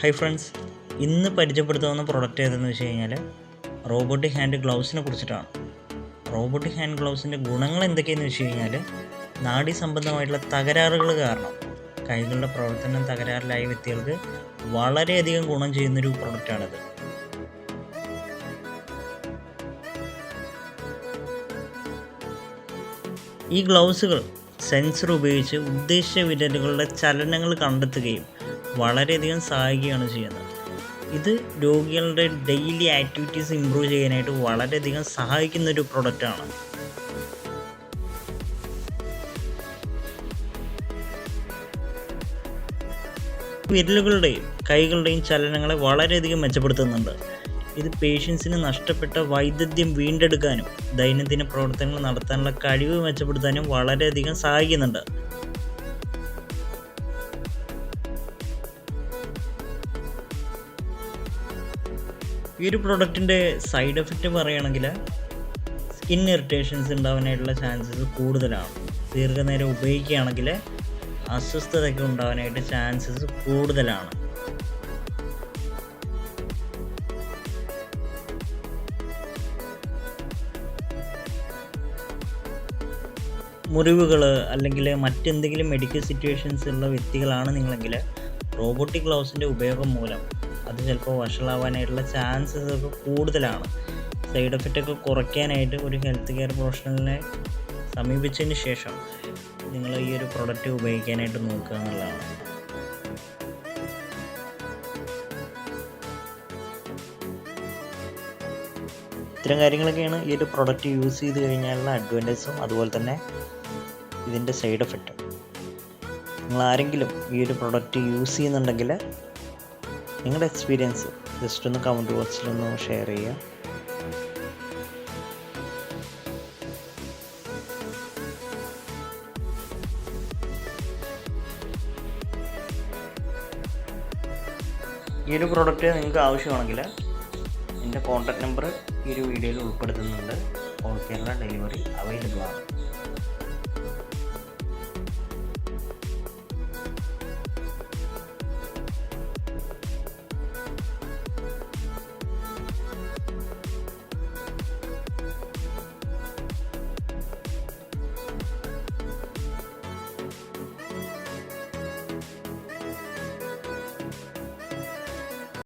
Hi friends, ഇന്ന് പരിചയപ്പെടുത്താവുന്ന product ഏതെന്ന് വെച്ച് കഴിഞ്ഞാൽ റോബോട്ടിക് ഹാൻഡ് ഗ്ലൗസിനെ കുറിച്ചിട്ടാണ്. റോബോട്ടിക് ഹാൻഡ് ഗ്ലൗസിൻ്റെ ഗുണങ്ങൾ എന്തൊക്കെയെന്ന് വെച്ച് കഴിഞ്ഞാൽ, നാഡീ സംബന്ധമായിട്ടുള്ള തകരാറുകൾ കാരണം കൈകളുടെ പ്രവർത്തനം തകരാറിലായ വ്യക്തികൾക്ക് വളരെയധികം ഗുണം ചെയ്യുന്നൊരു പ്രൊഡക്റ്റാണിത്. ഈ ഗ്ലൗസുകൾ സെൻസർ ഉപയോഗിച്ച് ഉദ്ദേശിച്ച വിരലുകളുടെ ചലനങ്ങൾ കണ്ടെത്തുകയും വളരെയധികം സഹായിക്കുകയാണ് ചെയ്യുന്നത്. ഇത് രോഗികളുടെ ഡെയിലി ആക്ടിവിറ്റീസ് ഇമ്പ്രൂവ് ചെയ്യാനായിട്ട് വളരെയധികം സഹായിക്കുന്നൊരു പ്രൊഡക്റ്റാണ്. വിരലുകളുടെയും കൈകളുടെയും ചലനങ്ങളെ വളരെയധികം മെച്ചപ്പെടുത്തുന്നുണ്ട്. ഇത് പേഷ്യൻസിന് നഷ്ടപ്പെട്ട വൈദഗ്ധ്യം വീണ്ടെടുക്കാനും ദൈനംദിന പ്രവർത്തനങ്ങൾ നടത്താനുള്ള കഴിവ് മെച്ചപ്പെടുത്താനും വളരെയധികം സഹായിക്കുന്നുണ്ട്. ഈ ഒരു പ്രൊഡക്റ്റിൻ്റെ സൈഡ് എഫക്റ്റ് പറയുകയാണെങ്കിൽ സ്കിൻ ഇറിറ്റേഷൻസ് ഉണ്ടാവാനായിട്ടുള്ള ചാൻസസ് കൂടുതലാണ്. ദീർഘനേരം ഉപയോഗിക്കുകയാണെങ്കിൽ അസ്വസ്ഥതയൊക്കെ ഉണ്ടാവാനായിട്ട് ചാൻസസ് കൂടുതലാണ്. മുറിവുകൾ അല്ലെങ്കിൽ മറ്റെന്തെങ്കിലും മെഡിക്കൽ സിറ്റുവേഷൻസ് ഉള്ള വ്യക്തികളാണ് നിങ്ങളെങ്കിൽ റോബോട്ടിക് ഗ്ലൗസിൻ്റെ ഉപയോഗം മൂലം അത് ചിലപ്പോൾ വഷളാവാനായിട്ടുള്ള ചാൻസസ് ഒക്കെ കൂടുതലാണ്. സൈഡ് എഫക്റ്റൊക്കെ കുറയ്ക്കാനായിട്ട് ഒരു ഹെൽത്ത് കെയർ പ്രൊഫഷണലിനെ സമീപിച്ചതിന് ശേഷം നിങ്ങൾ ഈ ഒരു പ്രൊഡക്റ്റ് ഉപയോഗിക്കാനായിട്ട് നോക്കുക എന്നുള്ളതാണ്. ഇത്തരം കാര്യങ്ങളൊക്കെയാണ് ഈ ഒരു പ്രൊഡക്റ്റ് യൂസ് ചെയ്ത് കഴിഞ്ഞാലുള്ള അഡ്വാൻറ്റേജും അതുപോലെ തന്നെ ഇതിൻ്റെ സൈഡ് എഫക്റ്റും. നിങ്ങൾ ആരെങ്കിലും ഈ ഒരു പ്രൊഡക്റ്റ് യൂസ് ചെയ്യുന്നുണ്ടെങ്കിൽ നിങ്ങളുടെ എക്സ്പീരിയൻസ് ജസ്റ്റ് ഒന്ന് കമൻറ്റ് ബോക്സിലൊന്ന് ഷെയർ ചെയ്യുക. ഈ ഒരു പ്രൊഡക്റ്റ് നിങ്ങൾക്ക് ആവശ്യമാണെങ്കിൽ എൻ്റെ കോൺടാക്റ്റ് നമ്പർ ഈ ഒരു വീഡിയോയിൽ ഉൾപ്പെടുത്തുന്നുണ്ട്. ഓൾ കേരള ഡെലിവറി അവൈലബിൾ ആണ്.